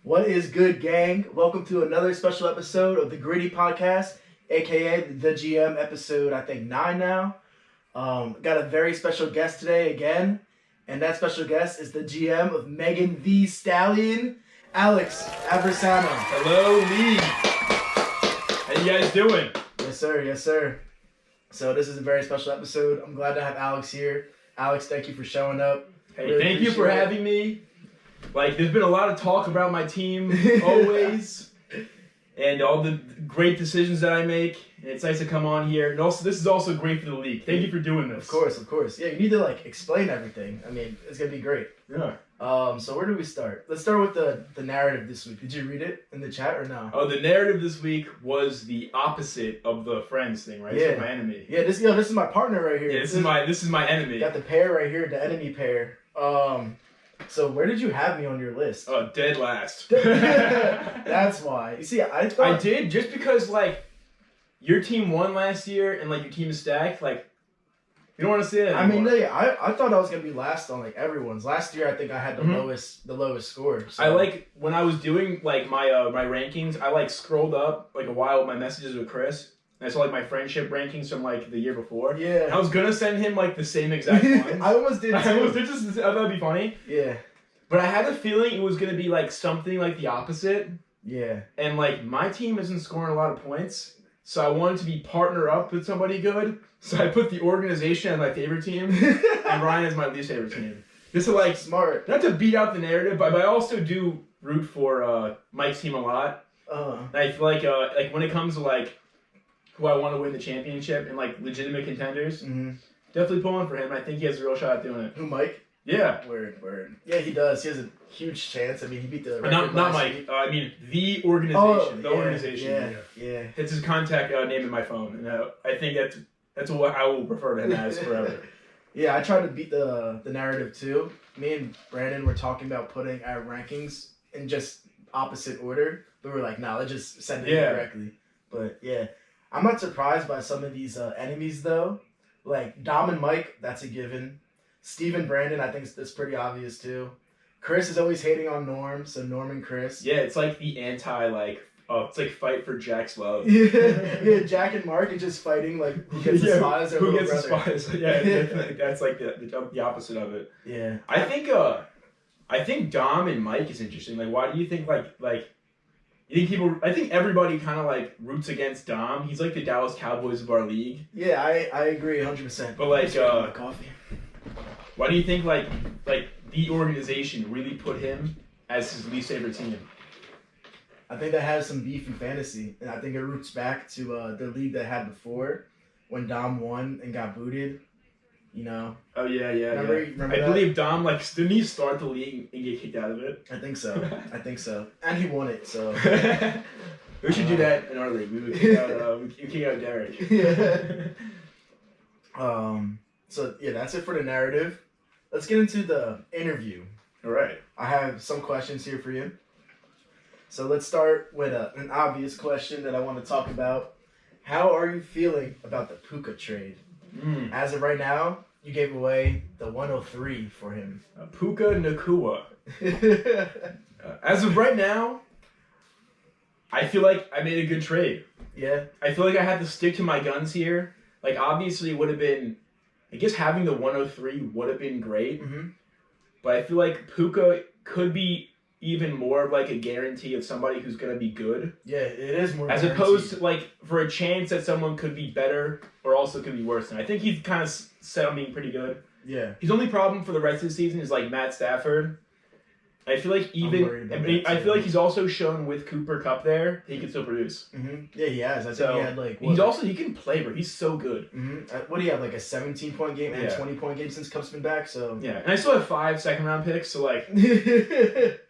What is good, gang? Welcome to another special episode of the Griddy podcast, aka the GM episode, I think 9 now. Got a very special guest today again, and that special guest is the GM of Megan the Stallion, Alex Aversano. Hello, Lee. How you guys doing? Yes, sir. Yes, sir. So this is a very special episode. I'm glad to have Alex here. Alex, thank you for showing up. Hey, Really thank you for appreciate it. having me. There's been a lot of talk about my team always, and all the great decisions that I make. And it's nice to come on here. And also, this is also great for the league. Thank you for doing this. Of course. Yeah, you need to explain everything. I mean, it's gonna be great. Yeah. So where do we start? Let's start with the narrative this week. Did you read it in the chat or no? Oh, the narrative this week was the opposite of the friends thing, right? Yeah. So my enemy. Yeah, this is my partner right here. Yeah, this is my enemy. Got the pair right here, the enemy pair. So where did you have me on your list? Oh, dead last. That's why. You see, I did just because your team won last year and your team is stacked. You don't want to say that anymore. I thought I was gonna be last on everyone's. Last year I think I had the lowest score. So. I when I was doing my my rankings, I scrolled up a while with my messages with Chris. And I saw my friendship rankings from the year before. Yeah. And I was gonna send him the same exact ones. I almost did too. I thought that'd be funny. Yeah. But I had a feeling it was gonna be something the opposite. Yeah. And my team isn't scoring a lot of points. So I wanted to be partner up with somebody good. So I put the organization as my favorite team and Ryan as my least favorite team. Just to smart. Not to beat out the narrative, but I also do root for Mike's team a lot. And I feel when it comes to who I want to win the championship and legitimate contenders, definitely pulling for him. I think he has a real shot at doing it. Who, Mike? Yeah. Word. Yeah, he does. He has a huge chance. I mean, he beat the record Not last Mike. week. I mean the organization. Organization. Yeah. It's his contact name in my phone, and I think that's what I will refer to him as forever. Yeah, I tried to beat the narrative too. Me and Brandon were talking about putting our rankings in just opposite order, but we're like, nah, let's just send it directly. But yeah, I'm not surprised by some of these enemies though. Dom and Mike, that's a given. Steve and Brandon, I think that's pretty obvious too. Chris is always hating on Norm, so Norm and Chris. Yeah, it's the anti it's fight for Jack's love. Yeah, Jack and Mark are just fighting who gets the spot as their who little gets brother. the spot? Yeah, that's the opposite of it. Yeah, I think Dom and Mike is interesting. Why do you think you think people? I think everybody kind of roots against Dom. He's the Dallas Cowboys of our league. Yeah, I agree 100%. But my coffee. Why do you think the organization really put him as his least favorite team? I think that has some beef in fantasy, and I think it roots back to the league that had before, when Dom won and got booted. You know. Oh yeah. Remember I believe Dom didn't he start the league and get kicked out of it? I think so. And he won it. So. We should do that in our league. We would kick out Derek. Yeah. So yeah, that's it for the narrative. Let's get into the interview. All right. I have some questions here for you. So let's start with an obvious question that I want to talk about. How are you feeling about the Puka trade? As of right now, you gave away the 103 for him. Puka Nacua. As of right now, I feel like I made a good trade. Yeah. I feel like I had to stick to my guns here. Obviously, it would have been... I guess having the 103 would have been great. Mm-hmm. But I feel like Puka could be even more of a guarantee of somebody who's going to be good. Yeah, it is more as guaranteed. Opposed to for a chance that someone could be better or also could be worse. And I think he's kind of set on being pretty good. Yeah. His only problem for the rest of the season is Matt Stafford. I feel like he's also shown with Cooper Kupp there he can still produce. Mm-hmm. Yeah, he has. I think he had he can play, but he's so good. Mm-hmm. What do you have? A 17-point game and a 20-point game since Kupp's been back. So yeah, and I still have 5 second-round picks. So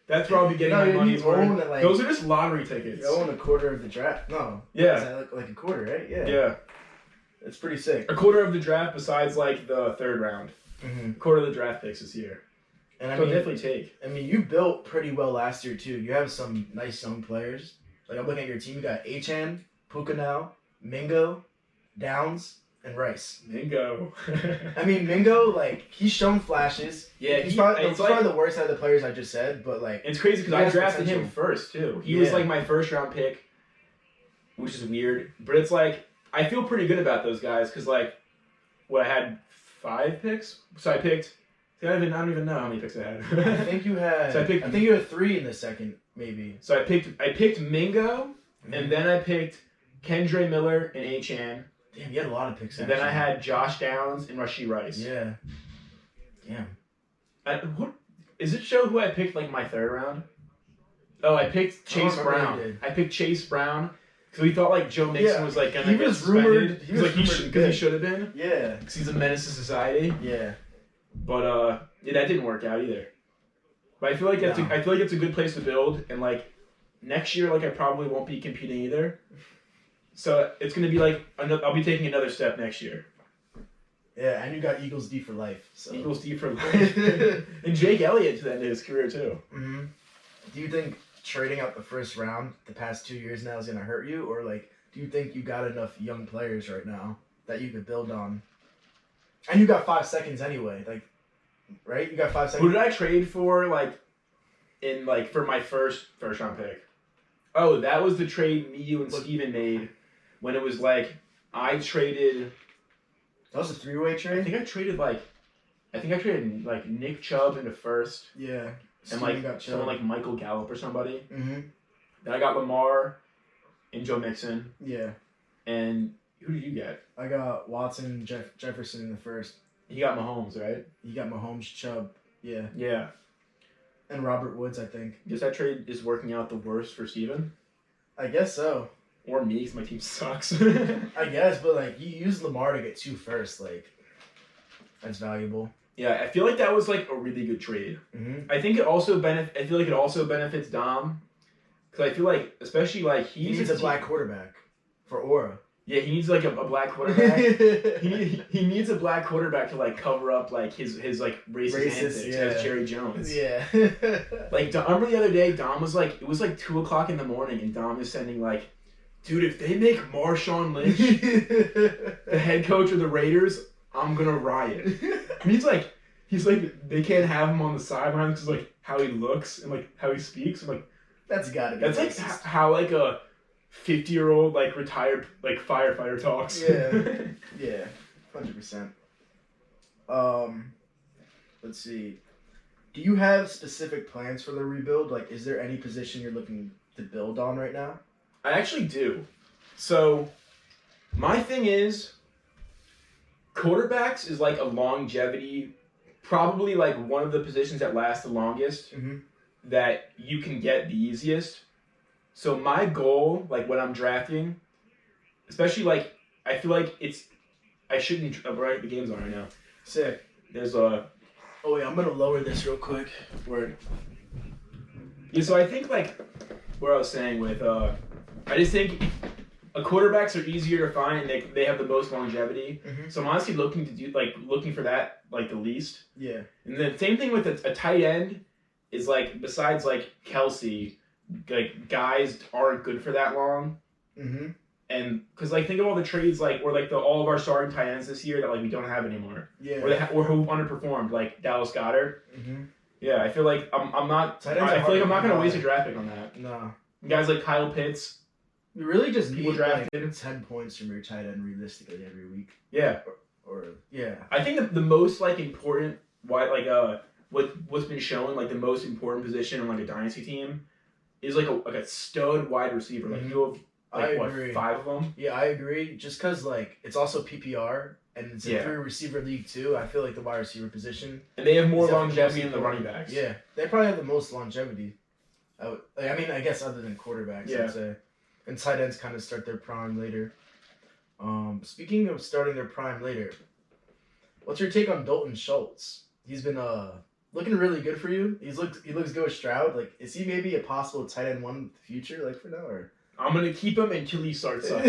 that's where I'll be getting my money's worth. Those are just lottery tickets. You own a quarter of the draft. No. Yeah. Is that a quarter, right? Yeah. Yeah. It's pretty sick. A quarter of the draft besides the third round. Mm-hmm. A quarter of the draft picks this year. And I'll definitely take. I mean, you built pretty well last year too. You have some nice young players. I'm looking at your team. You got Achan, Puka now, Mingo, Downs, and Rice. Mingo. I mean, Mingo, like, he's shown flashes. Yeah, he's probably the worst out of the players I just said, but, like... It's crazy because I drafted him first, too. He was, like, my first-round pick, which is weird. But it's, like, I feel pretty good about those guys because, like, I had 5 picks? So I picked... I don't even know how many picks I had. I think you had... I think you had 3 in the second, maybe. So I picked Mingo, and then I picked Kendre Miller and Achan. Damn, you had a lot of picks. And then I had Josh Downs and Rashee Rice. Yeah. Damn. Does it show who I picked like my 3rd round? Oh, I picked Chase Brown. I picked Chase Brown because we thought like Joe Mixon was like gonna get suspended. He was because he should have been. Yeah. Because he's a menace to society. Yeah. But that didn't work out either. But I feel like it's a good place to build, and like next year, like I probably won't be competing either. So it's gonna be like I'll be taking another step next year. Yeah, and you got Eagles D for life. So. Eagles D for life. And Jake Elliott to the end of his career too. Mm-hmm. Do you think trading out the first round the past 2 years now is gonna hurt you, or like do you think you got enough young players right now that you could build on? And you got 5 seconds anyway, like, right? You got 5 seconds. Who did I trade for, like, for my first round pick? Oh, that was the trade me, you, and Steven made when it was, like, I traded... That was a 3-way trade? I think I traded, Nick Chubb into first. Yeah. And, like, someone like Michael Gallup or somebody. Mm-hmm. Then I got Lamar and Joe Mixon. Yeah. And who did you get? I got Watson and Jefferson in the first. You got Mahomes, right? You got Mahomes, Chubb. Yeah. Yeah. And Robert Woods, I think. Guess that trade is working out the worst for Steven? I guess so. Or me, because my team sucks. I guess, but, like, you use Lamar to get 2 first. Like, that's valuable. Yeah, I feel like that was, like, a really good trade. Mm-hmm. I think it also benefits Dom. Because I feel like, especially, like, he needs a black quarterback for Aura. Yeah, he needs, like, a black quarterback. he needs a black quarterback to, like, cover up, like, his like, racist antics as Jerry Jones. Yeah. Like, I remember the other day, Dom was, like, it was, like, 2 o'clock in the morning, and Dom is sending, like, dude, if they make Marshawn Lynch the head coach of the Raiders, I'm gonna riot. And he's like, they can't have him on the sidelines because, like, how he looks and, like, how he speaks. I'm like, that's gotta be that's racist. Like how like a 50-year-old like retired like firefighter talks. Yeah. Yeah. 100%. Let's see. Do you have specific plans for the rebuild? Like, is there any position you're looking to build on right now? I actually do. So, my thing is, quarterbacks is like a longevity, probably like one of the positions that lasts the longest, that you can get the easiest. So my goal, like when I'm drafting, especially like, I feel like I shouldn't, right, the game's on right now. Sick. There's a... Oh wait, I'm gonna lower this real quick. Word. Yeah, so I think like, what I was saying with, I just think quarterbacks are easier to find and they have the most longevity. So I'm honestly looking for that like the least. Yeah. And then same thing with a tight end is like, besides like Kelsey, like guys aren't good for that long. And because like think of all the trades like or like all of our starting tight ends this year that like we don't have anymore. Yeah. Or who underperformed like Dallas Goedert. Yeah, I feel like I'm not. I feel like I'm not gonna waste a draft pick on that. No. Guys like Kyle Pitts. You really just people need drafted like 10 points from your tight end realistically every week. Yeah. Or yeah. I think the most like important what's been shown like the most important position on like a dynasty team is like a stud wide receiver. Like you have like what, 5 of them? Yeah, I agree. Just because like it's also PPR and it's a 3-receiver league too. I feel like the wide receiver position. And they have more longevity than the running backs. Yeah, they probably have the most longevity. I mean, I guess other than quarterbacks, I'd say. And tight ends kind of start their prime later. Speaking of starting their prime later, what's your take on Dalton Schultz? He's been looking really good for you. He looks good with Stroud. Like, is he maybe a possible tight end 1 in the future? Like for now, or I'm gonna keep him until he starts up.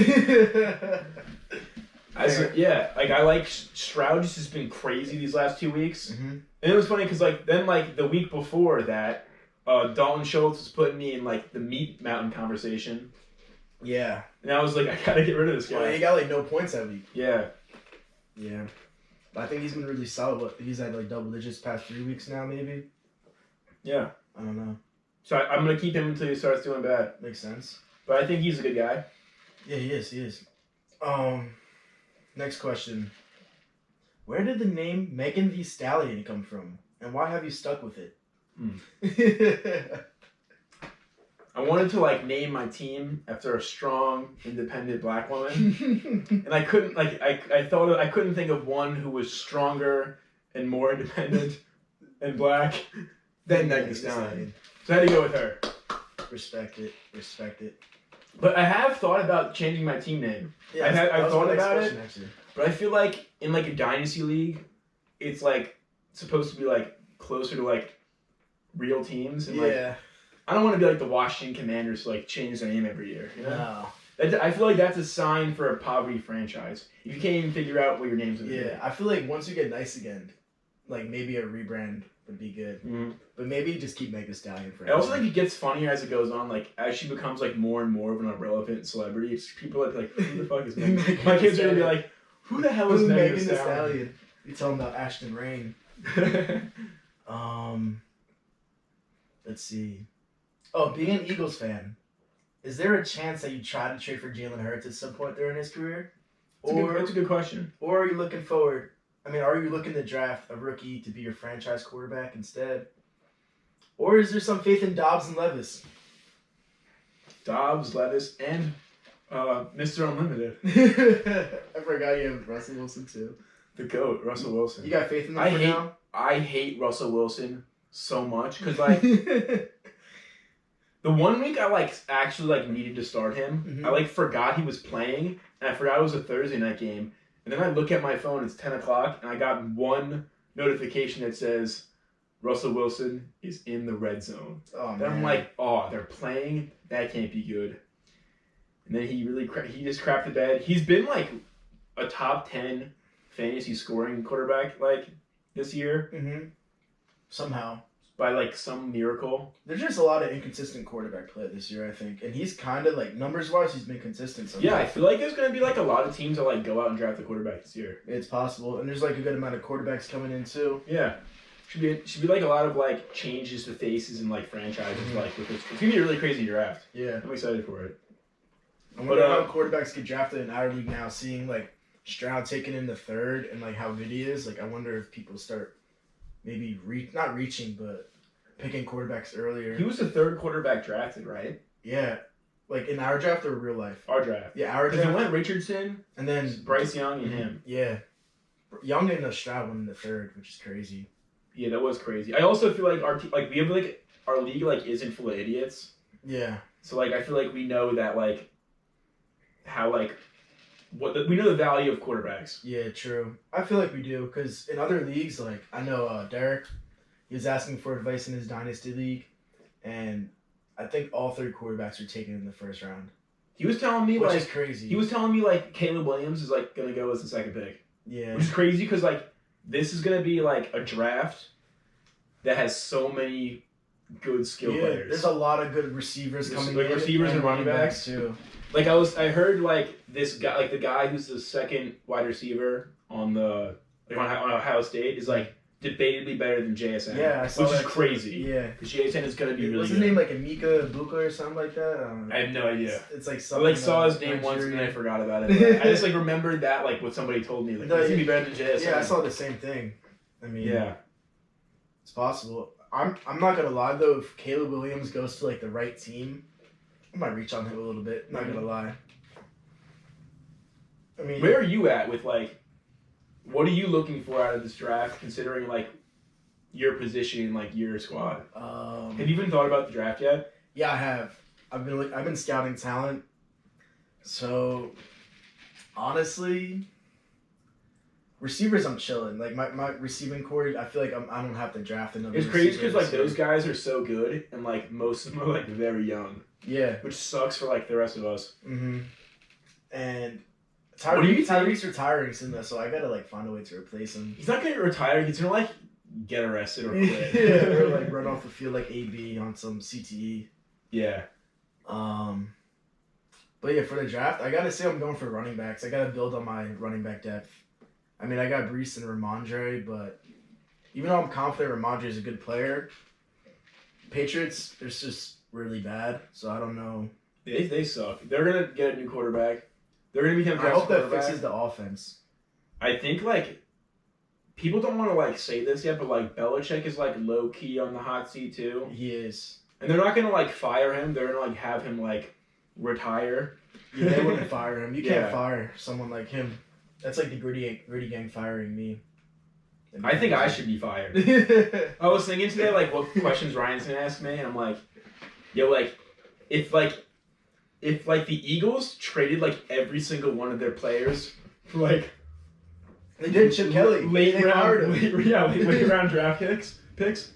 Like I like Stroud. Just has been crazy these last 2 weeks. And it was funny because like then like the week before that, Dalton Schultz was putting me in like the meat mountain conversation. Yeah. And I was like, I gotta get rid of this guy. Well, he got like no points that week. Yeah. Yeah. I think he's been really solid. He's at like double digits past 3 weeks now, maybe. Yeah. I don't know. So I'm gonna keep him until he starts doing bad. Makes sense. But I think he's a good guy. Yeah, he is. Next question. Where did the name Megan Thee Stallion come from? And why have you stuck with it? I wanted to like name my team after a strong, independent black woman, and I couldn't I couldn't think of one who was stronger and more independent and black than Megan Thee Stallion. So I had to go with her. Respect it. But I have thought about changing my team name. Yeah, I've thought about it, actually. but I feel like in like a dynasty league, it's like supposed to be like closer to like real teams, and like I don't want to be like the Washington Commanders to like change their name every year. You know? No. I feel like that's a sign for a poverty franchise. If you can't even figure out what your name's gonna be. Yeah, I feel like once you get nice again, like maybe a rebrand would be good. Mm-hmm. But maybe just keep Megan Thee Stallion forever. I also think it gets funnier as it goes on. Like as she becomes like more and more of an irrelevant celebrity, it's people are like, who the fuck is Megan? My kids are gonna be like, who the hell is Megan Thee Stallion? You tell them about Ashton Rain. Let's see. Oh, being an Eagles fan, is there a chance that you try to trade for Jalen Hurts at some point during his career? That's a good question. Or are you looking forward? I mean, are you looking to draft a rookie to be your franchise quarterback instead? Or is there some faith in Dobbs and Levis? Dobbs, Levis, and Mr. Unlimited. I forgot you have Russell Wilson too. The GOAT, Russell Wilson. You got faith in them now? I hate Russell Wilson so much because like the 1 week I like actually like needed to start him. I like forgot he was playing and I forgot it was a Thursday night game. And then I look at my phone, it's 10 o'clock, and I got one notification that says Russell Wilson is in the red zone. Oh, man. Then I'm like, oh, they're playing? That can't be good. And then he just crapped the bed. He's been like a top 10 fantasy scoring quarterback like this year. Somehow. By like some miracle. There's just a lot of inconsistent quarterback play this year, I think. And he's kind of like, numbers wise, he's been consistent. Yeah, I feel like there's going to be like a lot of teams that like go out and draft the quarterback this year. It's possible. And there's like a good amount of quarterbacks coming in too. Yeah. Should be like a lot of like changes to faces and like franchises like with this. It's going to be a really crazy draft. Yeah. I'm excited for it. I wonder how quarterbacks get drafted in our league now, seeing like Stroud taken in the third and like how good he is. Like I wonder if people start maybe not reaching, but picking quarterbacks earlier. He was the third quarterback drafted, right? Yeah. Like in our draft or real life? Our draft. Yeah, our draft. Because it went Richardson, and then Bryce Young and him. Yeah. Young and Stroud went in the third, which is crazy. Yeah, that was crazy. I also feel like we have like our league like isn't full of idiots. Yeah. So like I feel like we know that like how like we know the value of quarterbacks. Yeah, true. I feel like we do because in other leagues, like I know Derek, he was asking for advice in his dynasty league, and I think all 3 quarterbacks are taken in the first round. He was telling me which is crazy. He was telling me like Caleb Williams is like gonna go as the second pick. Yeah. Which is crazy because like this is gonna be like a draft that has so many good skill players. There's a lot of good receivers coming in. Receivers and running backs too. Like I heard like this guy, like the guy who's the second wide receiver on the on Ohio State is like debatably better than JSN. Yeah, I saw which that is crazy. Yeah, because JSN is gonna be really. What's his name? Like Emeka Buka or something like that. I have no idea. It's like something. I like saw his name once and then I forgot about it. I just like remembered that like what somebody told me like he's gonna be better than JSN. Yeah, I saw the same thing. I mean, yeah, it's possible. I'm not gonna lie though. If Caleb Williams goes to like the right team, I might reach on him a little bit. Not gonna lie. I mean, where are you at with like, what are you looking for out of this draft, considering like your position in like your squad? Have you even thought about the draft yet? Yeah, I have. I've been scouting talent. So, honestly, receivers I'm chilling. Like my receiving core, I feel like I don't have to draft another. It's crazy because like those guys are so good, and like most of them are like very young. Yeah, which sucks for like the rest of us. And Tyreek's retiring soon, so I gotta like find a way to replace him. He's not gonna retire. He's gonna like get arrested or quit. Yeah, or like run off the field like AB on some CTE. Yeah. But yeah, for the draft, I gotta say I'm going for running backs. I gotta build on my running back depth. I mean, I got Brees and Ramondre, but even though I'm confident Ramondre is a good player, Patriots, they're just really bad. So I don't know. They suck. They're going to get a new quarterback. They're going to become I hope that fixes the offense. I think, like, people don't want to, like, say this yet, but, like, Belichick is, like, low-key on the hot seat, too. He is. And they're not going to, like, fire him. They're going to, like, have him, like, retire. Yeah, they wouldn't fire him. You can't fire someone like him. That's like the Griddy gang firing me. I think I should be fired. I was thinking today, like, what questions Ryan's going to ask me, and I'm like, yo, like, if the Eagles traded, like, every single one of their players for, like... They did Chip Kelly. Late round draft picks.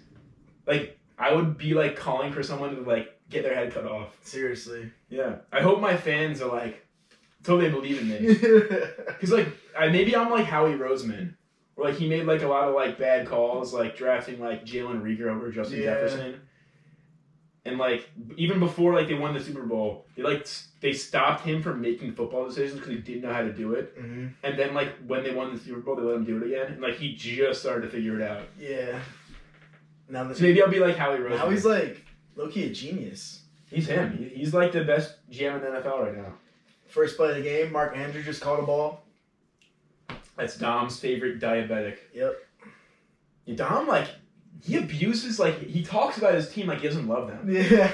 Like, I would be, like, calling for someone to, like, get their head cut off. Seriously. Yeah. I hope my fans are, like, totally believe in me. Because, like, maybe I'm, like, Howie Roseman. Or, like, he made, like, a lot of, like, bad calls, like, drafting, like, Jalen Reagor over Justin Jefferson. And, like, even before, like, they won the Super Bowl, they stopped him from making football decisions because he didn't know how to do it. Mm-hmm. And then, like, when they won the Super Bowl, they let him do it again. And, like, he just started to figure it out. Yeah. So maybe I'll be like Howie Roseman. Howie's, like, low-key a genius. He's him. He's, like, the best GM in the NFL right now. First play of the game, Mark Andrews just caught a ball. That's Dom's favorite diabetic. Yep. Yeah, Dom, like... He abuses, like, he talks about his team like he doesn't love them. Yeah.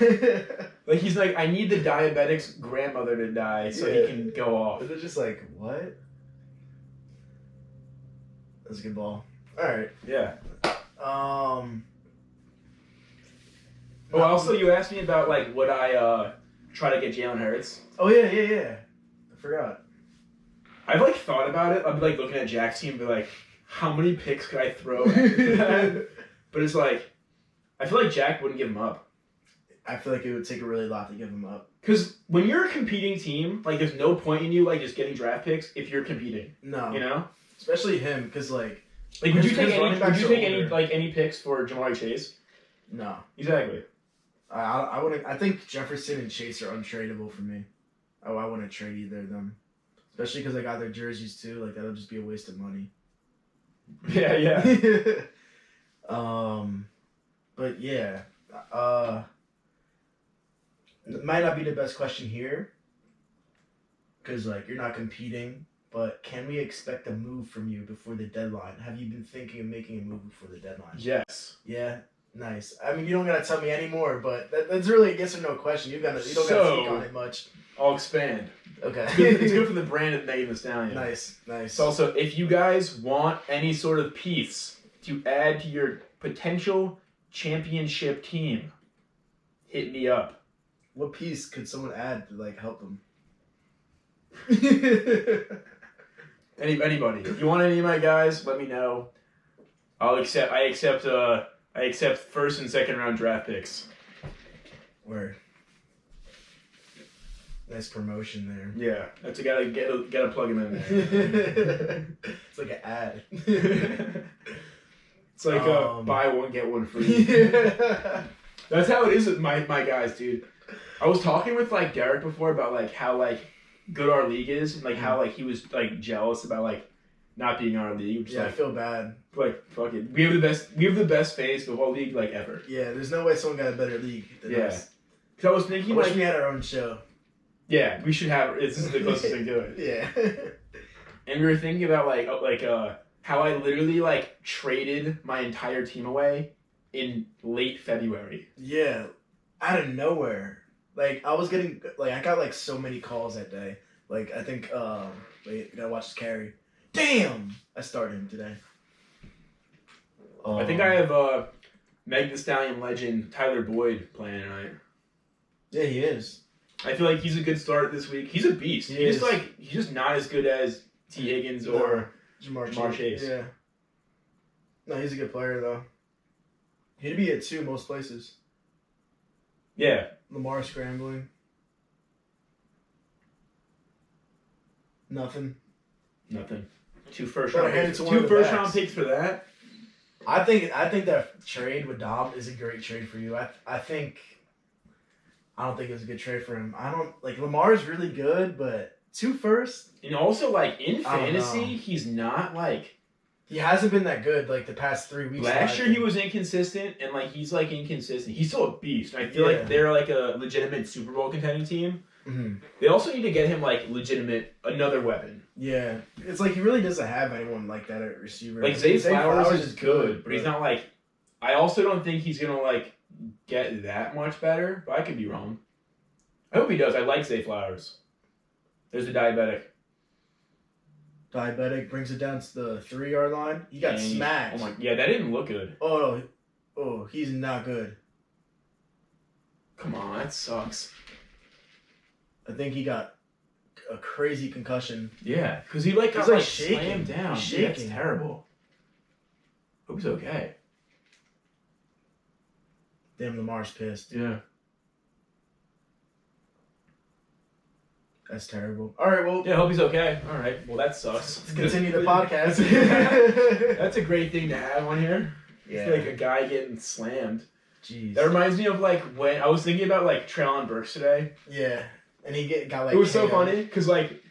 Like, he's like, I need the diabetic's grandmother to die so he can go off. They're just like, what? That's a good ball. Alright. Yeah. Oh, also, you asked me about, like, would I try to get Jalen Hurts? Oh, yeah. I forgot. I've, like, thought about it. I'd be, like, looking at Jack's team and be like, how many picks could I throw at that? But it's like, I feel like Jack wouldn't give him up. I feel like it would take a really lot to give him up. Because when you're a competing team, like, there's no point in you, like, just getting draft picks if you're competing. No. You know? Especially him, because, like... Like, would you take any picks for Jamar Chase? No. Exactly. I wouldn't... I think Jefferson and Chase are untradeable for me. Oh, I wouldn't trade either of them. Especially because I got their jerseys, too. Like, that'll just be a waste of money. Yeah. But yeah, it might not be the best question here, because like you're not competing. But can we expect a move from you before the deadline? Have you been thinking of making a move before the deadline? Yes. Yeah. Nice. I mean, you don't gotta tell me anymore, but that's really a yes or no question. You don't gotta speak on it much. I'll expand. Okay. It's good for the brand of Megan Thee Stallion. Nice. So also, if you guys want any sort of piece to add to your potential championship team, hit me up. What piece could someone add to like help them? Anybody. If you want any of my guys, let me know. I accept first and second round draft picks. Word. Nice promotion there. Yeah, that's gotta plug him in there. It's like an ad. It's like buy one get one free. That's how it is with my guys, dude. I was talking with like Derek before about like how like good our league is, and like how like he was like jealous about like not being in our league. Which, yeah, like, I feel bad. Like fuck it, we have the best fans of the whole league like ever. Yeah, there's no way someone got a better league than us. Cause I was thinking, I wish we had our own show. Yeah, we should have. This is the closest thing to it. Yeah. And we were thinking about how I literally like traded my entire team away in late February. Yeah, out of nowhere. Like I was getting I got like so many calls that day. Like I think wait, you gotta watch this carry. Damn, I started him today. I think I have Meg Thee Stallion legend Tyler Boyd playing tonight. Yeah, he is. I feel like he's a good start this week. He's a beast. He's just not as good as T. Higgins or Jamar Chase. Yeah. No, he's a good player though. He'd be at 2 most places. Yeah. Lamar scrambling. Nothing. 2 first round picks for that. I think that trade with Dom is a great trade for you. I don't think it was a good trade for him. I don't like Lamar's really good, but 2 firsts. And also, like, in fantasy, he's not, like... He hasn't been that good, like, the past 3 weeks. Last year, he was inconsistent, and, like, he's, like, inconsistent. He's still a beast. I feel like they're, like, a legitimate Super Bowl contending team. Mm-hmm. They also need to get him, like, another weapon. Yeah. It's like he really doesn't have anyone like that at receiver. Like, Zay Flowers is good, but he's not, like... I also don't think he's going to, like, get that much better, but I could be wrong. I hope he does. I like Zay Flowers. There's the diabetic. Diabetic brings it down to the 3-yard line. He got smacked. Oh my! Yeah, that didn't look good. Oh, he's not good. Come on, that sucks. I think he got a crazy concussion. Yeah, because he got slammed down. He's shaking. Yeah, that's terrible. Hope he's okay. Damn, Lamar's pissed. Yeah. That's terrible. All right, well... Yeah, I hope he's okay. All right, well, that sucks. Let's continue the podcast. That's a great thing to have on here. Yeah. It's like a guy getting slammed. Jeez. That reminds me of, like, when I was thinking about, like, Treylon Burks today. Yeah. And he got, like... It was so funny, because, like,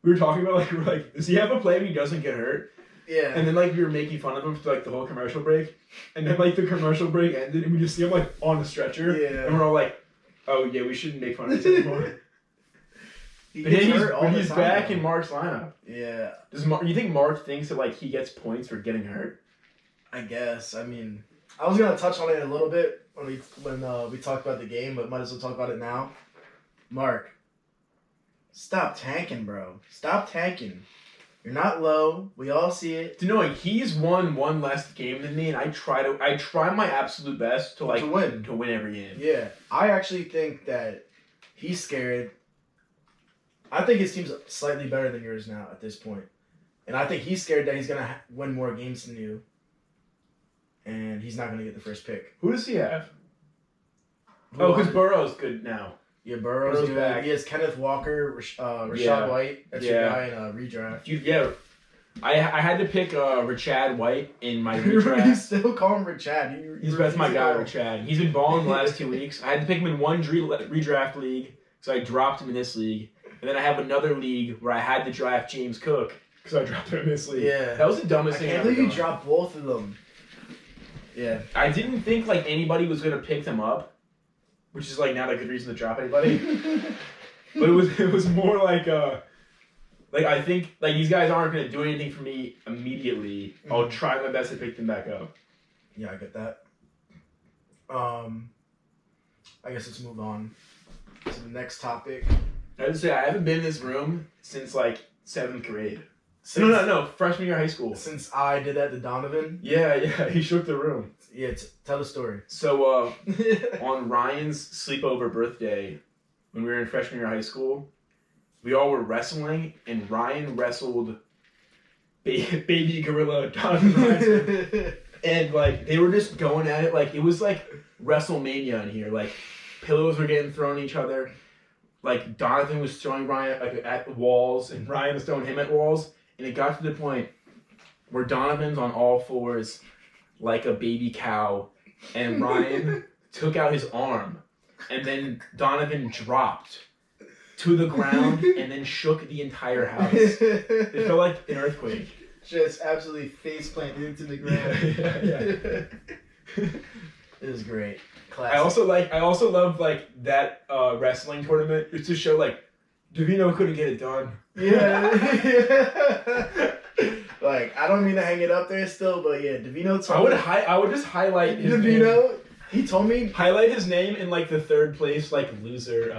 we were talking about, like, we were like, does he have a play when he doesn't get hurt? Yeah. And then, like, we were making fun of him for, like, the whole commercial break. And then, like, the commercial break ended, and we just see him, like, on the stretcher. Yeah. And we're all like, oh, yeah, we shouldn't make fun of this anymore. He's back in Mark's lineup. Yeah. You think Mark thinks that, like, he gets points for getting hurt? I guess. I mean, I was gonna touch on it a little bit when we talked about the game, but might as well talk about it now. Mark, stop tanking, bro. Stop tanking. You're not low. We all see it. You know, like, he's won one less game than me, and I try my absolute best to win every game. Yeah, I actually think that he's scared. I think his team's slightly better than yours now at this point. And I think he's scared that he's going to win more games than you. And he's not going to get the first pick. Who does he have? Because Burrow's good now. Yeah, Burrow's good. Back. He has Kenneth Walker, Rachaad White. That's your guy in a redraft. I had to pick Rachaad White in my redraft. You still call him Rachaad. That's my guy, Rachaad. He's been balling the last 2 weeks. I had to pick him in one redraft league, so I dropped him in this league. And then I have another league where I had to draft James Cook because I dropped him in this league. Yeah. That was the dumbest thing I can't believe you dropped both of them. Yeah. I didn't think, like, anybody was going to pick them up, which is, like, not a good reason to drop anybody. But it was more like, I think, like, these guys aren't going to do anything for me immediately. Mm-hmm. I'll try my best to pick them back up. Yeah, I get that. I guess let's move on to the next topic. I would say I haven't been in this room since, like, 7th grade. No, freshman year of high school. Since I did that to Donovan? Yeah, he shook the room. Yeah, tell the story. So, on Ryan's sleepover birthday, when we were in freshman year of high school, we all were wrestling, and Ryan wrestled baby gorilla Donovan Ryan. And, like, they were just going at it, like, it was, like, WrestleMania in here. Like, pillows were getting thrown at each other. Like, Donovan was throwing Ryan, like, at walls, and Ryan was throwing him at walls. And it got to the point where Donovan's on all fours like a baby cow, and Ryan took out his arm, and then Donovan dropped to the ground and then shook the entire house. It felt like an earthquake. Just absolutely face planted into the ground. Yeah. It was great. Classic. I also love, like, that wrestling tournament. It's to show, like, Davino couldn't get it done. Yeah. Like, I don't mean to hang it up there still, but yeah, Davino told me. I would just highlight his Davino, name. He told me. Highlight his name in, like, the third place, like, loser.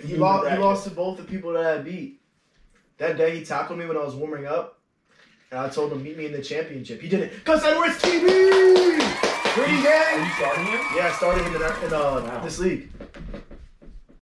He lost to both the people that I beat. That day he tackled me when I was warming up, and I told him, meet me in the championship. He didn't. Cause Edwards TV! Griddy gang! Are you starting him? Yeah, I started him in this league.